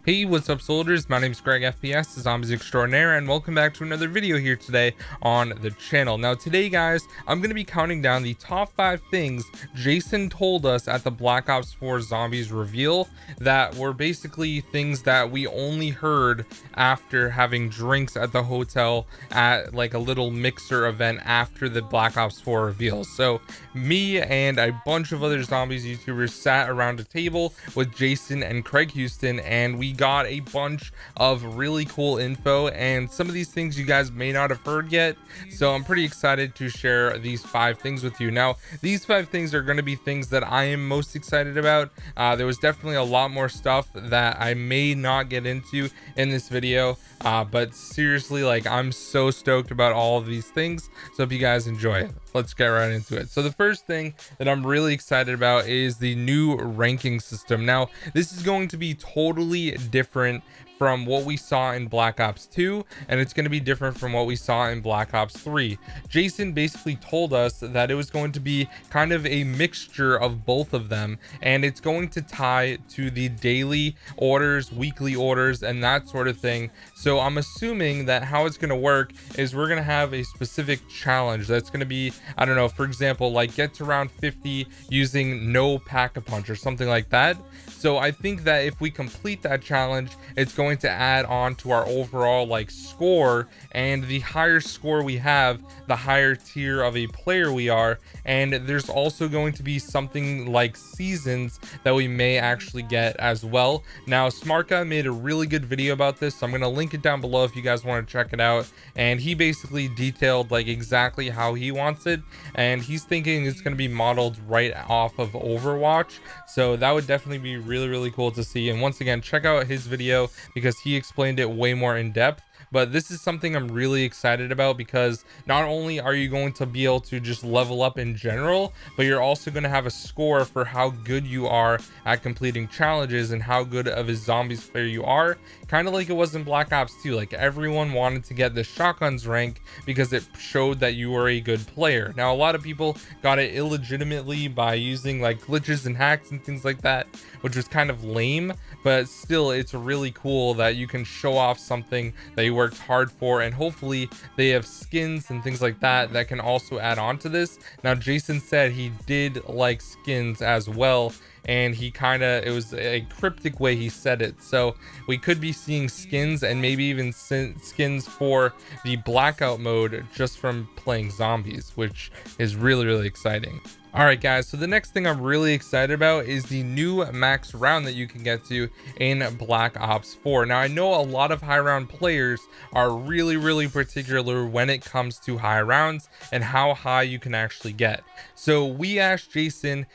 Hey, what's up soldiers? My name is GregFPS, the Zombies Extraordinaire, and welcome back to another video here today on the channel. Now today guys, I'm going to be counting down the top 5 things Jason told us at the Black Ops 4 Zombies reveal that were basically things that we only heard after having drinks at the hotel at like a little mixer event after the Black Ops 4 reveal. So me and a bunch of other Zombies YouTubers sat around a table with Jason and Craig Houston, and we got a bunch of really cool info, and some of these things you guys may not have heard yet, so I'm pretty excited to share these 5 things with you. Now these 5 things are going to be things that I am most excited about. There was definitely a lot more stuff that I may not get into in this video, but seriously, like, I'm so stoked about all of these things, so if you guys enjoy it, let's get right into it. So the first thing that I'm really excited about is the new ranking system. Now this is going to be totally different from what we saw in Black Ops 2, and it's going to be different from what we saw in Black Ops 3. Jason basically told us that it was going to be kind of a mixture of both of them, and it's going to tie to the daily orders, weekly orders, and that sort of thing. So I'm assuming that how it's going to work is we're going to have a specific challenge that's going to be, I don't know, for example, like get to round 50 using no pack-a-punch or something like that. So I think that if we complete that challenge, it's going to add on to our overall like score, and the higher score we have, the higher tier of a player we are. And there's also going to be something like seasons that we may actually get as well. Now Smart Guy made a really good video about this, so I'm going to link it down below if you guys want to check it out, and he basically detailed like exactly how he wants it, and he's thinking it's going to be modeled right off of Overwatch. So that would definitely be really cool to see. And once again, check out his video because he explained it way more in depth. But this is something I'm really excited about, because not only are you going to be able to just level up in general, but you're also going to have a score for how good you are at completing challenges and how good of a zombies player you are, kind of like it was in Black Ops 2. Like, everyone wanted to get the shotguns rank because it showed that you were a good player. Now a lot of people got it illegitimately by using like glitches and hacks and things like that, which was kind of lame, but still it's really cool that you can show off something that you worked hard for, and hopefully they have skins and things like that that can also add on to this. Now Jason said he did like skins as well, and he it was a cryptic way he said it, so we could be seeing skins and maybe even skins for the blackout mode just from playing zombies, which is really exciting. All right guys, so the next thing I'm really excited about is the new max round that you can get to in Black Ops 4. Now I know a lot of high round players are really particular when it comes to high rounds and how high you can actually get. So we asked Jason,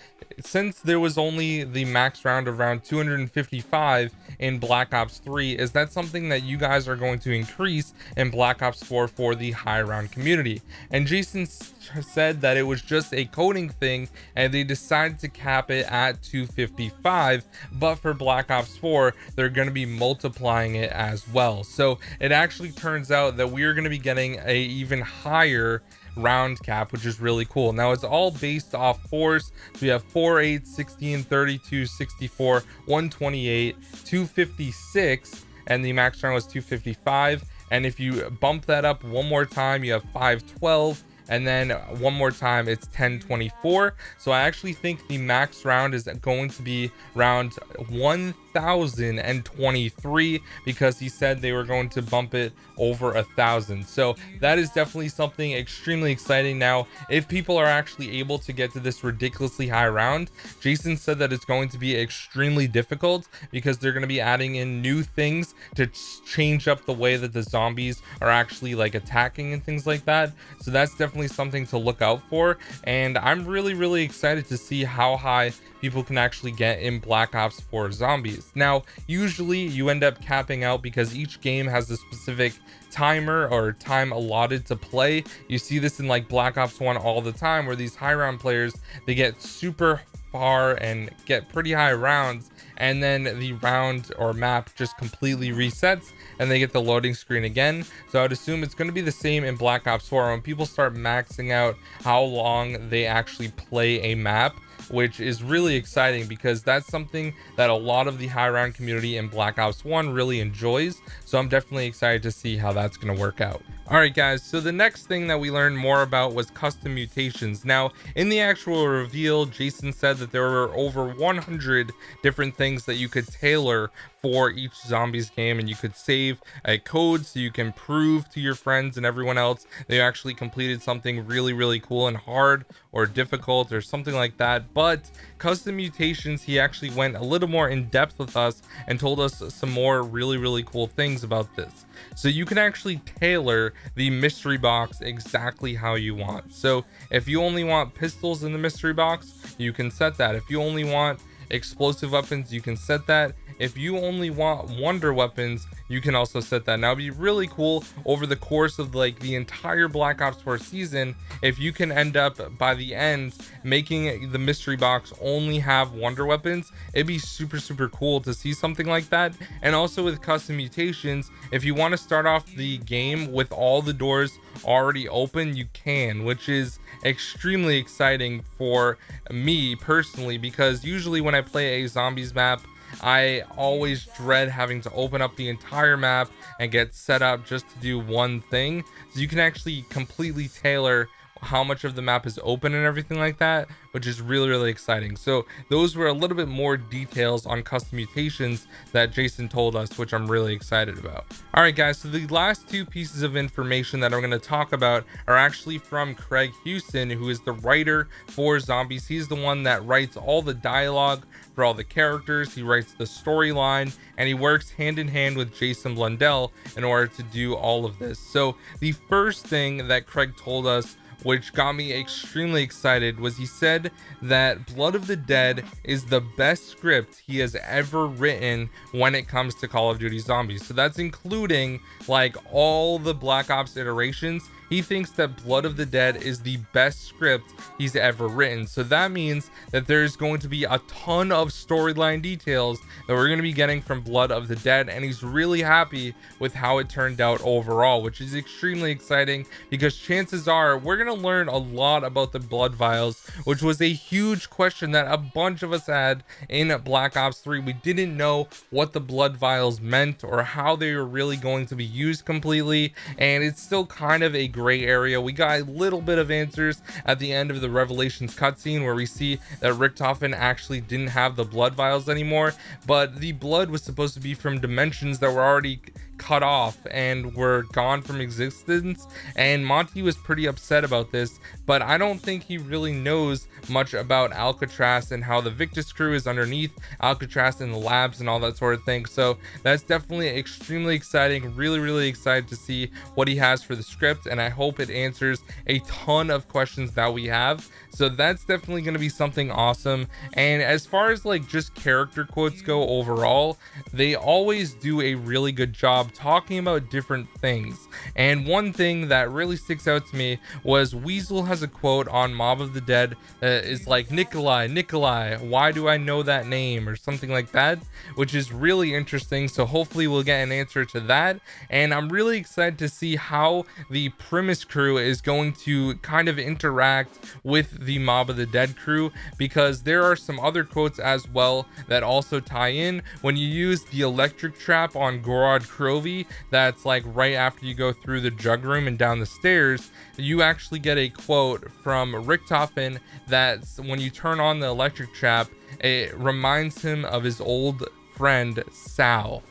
since there was only the max round of around 255 in Black Ops 3, is that something that you guys are going to increase in Black Ops 4 for the high round community? And Jason said that it was just a coding thing and they decided to cap it at 255, but for Black Ops 4 they're going to be multiplying it as well. So it actually turns out that we're going to be getting a even higher round cap, which is really cool. Now it's all based off 4s, so we have 4, 8, 16, 32, 64, 128, 256, and the max round was 255. And if you bump that up one more time, you have 512, and then one more time it's 1024. So I actually think the max round is going to be around 1023, because he said they were going to bump it over 1,000. So that is definitely something extremely exciting. Now if people are actually able to get to this ridiculously high round, Jason said that it's going to be extremely difficult because they're going to be adding in new things to change up the way that the zombies are actually like attacking and things like that. So that's definitely something to look out for, and I'm really excited to see how high people can actually get in Black Ops 4 zombies. Now usually you end up capping out because each game has a specific timer or time allotted to play. You see this in like Black Ops 1 all the time, where these high round players, they get super far and get pretty high rounds, and then the round or map just completely resets and they get the loading screen again. So I'd assume it's going to be the same in Black Ops 4. When people start maxing out how long they actually play a map, which is really exciting because that's something that a lot of the high round community in Black Ops 1 really enjoys. So I'm definitely excited to see how that's going to work out. All right, guys, so the next thing that we learned more about was custom mutations. Now, in the actual reveal, Jason said that there were over 100 different things that you could tailor for each zombies game, and you could save a code so you can prove to your friends and everyone else they actually completed something really cool and hard or difficult or something like that. But custom mutations, he actually went a little more in depth with us and told us some more really cool things about this. So you can actually tailor the mystery box exactly how you want. So if you only want pistols in the mystery box, you can set that. If you only want explosive weapons, you can set that. If you only want wonder weapons, you can also set that. Now, it'd be really cool over the course of like the entire Black Ops 4 season if you can end up by the end making the mystery box only have wonder weapons. It'd be super cool to see something like that. And also with custom mutations, if you want to start off the game with all the doors already open, you can, which is extremely exciting for me personally, because usually when I play a zombies map, I always dread having to open up the entire map and get set up just to do one thing. So you can actually completely tailor how much of the map is open and everything like that, which is really exciting. So those were a little bit more details on custom mutations that Jason told us, which I'm really excited about. All right, guys, so the last two pieces of information that I'm going to talk about are actually from Craig Houston, who is the writer for Zombies. He's the one that writes all the dialogue for all the characters. He writes the storyline, and he works hand in hand with Jason Blundell in order to do all of this. So the first thing that Craig told us, which got me extremely excited, was he said that Blood of the Dead is the best script he has ever written when it comes to Call of Duty Zombies. So that's including like all the Black Ops iterations. He thinks that Blood of the Dead is the best script he's ever written. So that means that there's going to be a ton of storyline details that we're going to be getting from Blood of the Dead, and he's really happy with how it turned out overall, which is extremely exciting because chances are we're going to learn a lot about the blood vials, which was a huge question that a bunch of us had in Black Ops 3. We didn't know what the blood vials meant or how they were really going to be used completely, and it's still kind of a gray area. We got a little bit of answers at the end of the Revelations cutscene where we see that Richtofen actually didn't have the blood vials anymore, but the blood was supposed to be from dimensions that were already cut off and were gone from existence, and Monty was pretty upset about this, but I don't think he really knows much about Alcatraz and how the Victus crew is underneath Alcatraz in the labs and all that sort of thing. So that's definitely extremely exciting. Really excited to see what he has for the script, and I hope it answers a ton of questions that we have. So that's definitely going to be something awesome. And as far as like just character quotes go overall, they always do a really good job talking about different things. And one thing that really sticks out to me was Weasel has a quote on Mob of the Dead that is like, Nikolai, why do I know that name, or something like that, which is really interesting. So hopefully we'll get an answer to that. And I'm really excited to see how the Primus crew is going to kind of interact with the Mob of the Dead crew, because there are some other quotes as well that also tie in. When you use the electric trap on Gorod Krovy, that's like right after you go through the jug room and down the stairs, you actually get a quote from Richtofen that when you turn on the electric trap, it reminds him of his old friend Sal.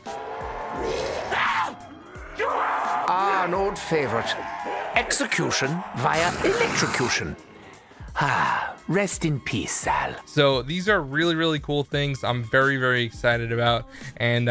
Ah, an old favorite. Execution via electrocution. Ah, rest in peace, Sal. So these are really cool things I'm very excited about, and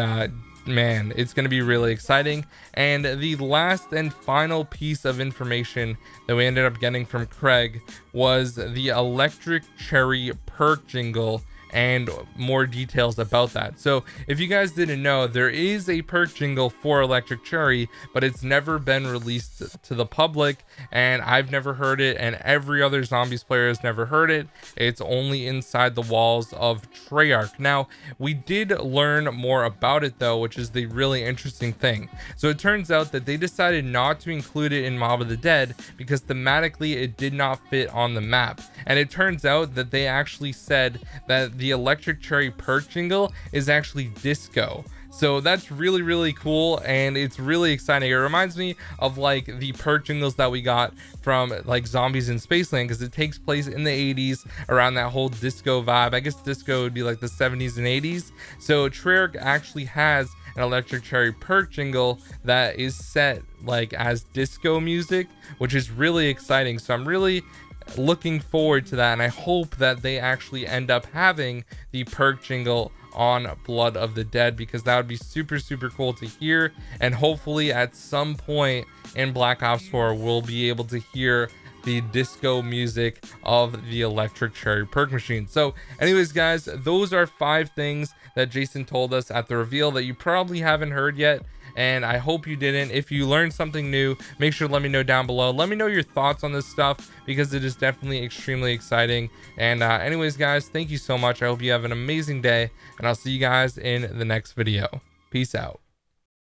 man, it's going to be really exciting. And the last and final piece of information that we ended up getting from Craig was the Electric Cherry perk jingle and more details about that. So if you guys didn't know, there is a perk jingle for Electric Cherry, but it's never been released to the public, and I've never heard it, and every other Zombies player has never heard it. It's only inside the walls of Treyarch. Now, we did learn more about it though, which is the really interesting thing. So it turns out that they decided not to include it in Mob of the Dead because thematically it did not fit on the map. And it turns out that they actually said that the electric cherry perk jingle is actually disco. So that's really, really cool, and it's really exciting. It reminds me of like the perk jingles that we got from like Zombies in Spaceland, because it takes place in the 80s around that whole disco vibe. I guess disco would be like the 70s and 80s. So Treyarch actually has an electric cherry perk jingle that is set like as disco music, which is really exciting. So I'm really looking forward to that, and I hope that they actually end up having the perk jingle on Blood of the Dead, because that would be super, super cool to hear. And hopefully at some point in Black Ops 4 we'll be able to hear the disco music of the electric cherry perk machine. So anyways guys, those are 5 things that Jason told us at the reveal that you probably haven't heard yet, and I hope you didn't. If you learned something new, make sure to let me know down below. Let me know your thoughts on this stuff, because it is definitely extremely exciting. And anyways guys, thank you so much. I hope you have an amazing day, and I'll see you guys in the next video. Peace out.